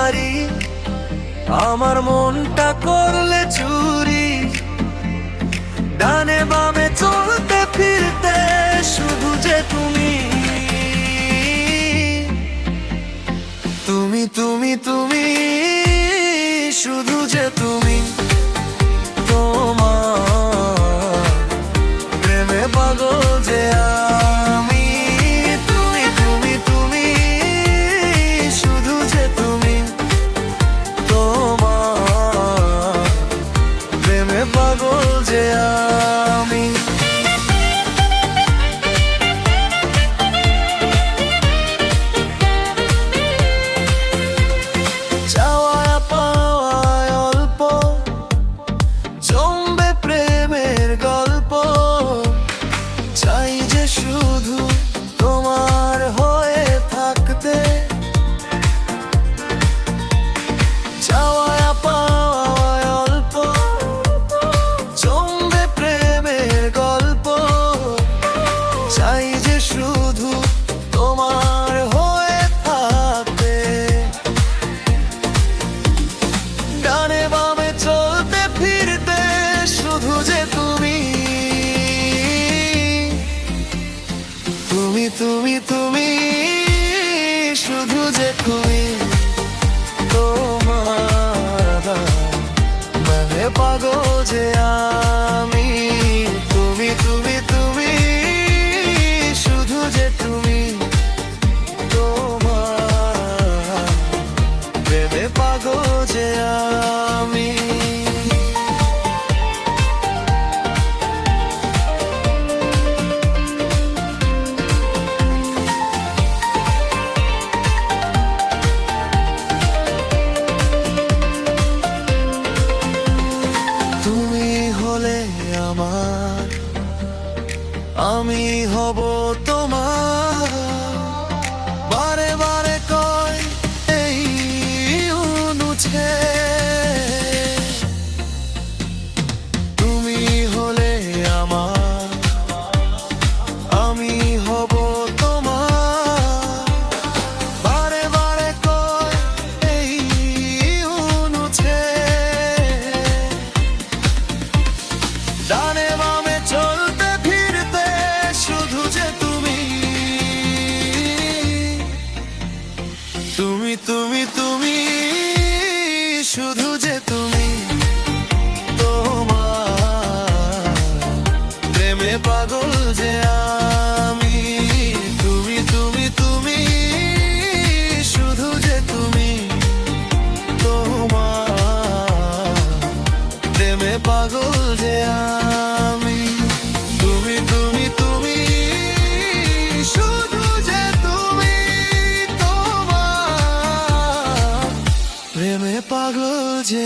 পারি, আমার মনটা করলে চুরি। ডানে বামে চলতে ফিরতে শুধু যে তুমি, তুমি তুমি তুমি, শুধু যে তুমি। তোমার প্রেমে পাগল যে আমি, তুমি তুমি তুমি, শুধু যে তুমি। তোমার প্রেমে পাগল যে আমি। চাওয়া পাওয়ায় অল্প, জমবে প্রেমের গল্প। চাই যে শুধু তোমার হয়ে থাকতে। চাওয়া পাওয়ায় অল্প, জমবে প্রেমের গল্প। চাই যে শুধু তোমার হয়ে থাকতে। ডানে বামে চলতে ফিরতে শুধু যে তুমি, তুমি তুমি তুমি, শুধু যে তুমি। তোমার মানে পাগল যে আমি, তুমি তুমি তুমি, শুধু যে তুমি। তোমার প্রেমে পাগল যে আমি। তুমি হলে আমার, আমি হব তোমার। বারে বারে কয় এই অনুছে। তুমি হলে আমার, আমি হব তোমার। বারে বারে কয় এই অনুছে। ডানে বামে চলতে ফিরতে শুধু যে তুমি, তুমি তুমি তুমি, শুধু যে তুমি। তোমার প্রেমে পাগল যে আমি, তুমি তুমি তুমি, শুধু যে তুমি। তোমার প্রেমে পাগল যে আমি, তুমি তুমি তুমি, শুধু যে তুমি। তোমার প্রেমে পাগল যে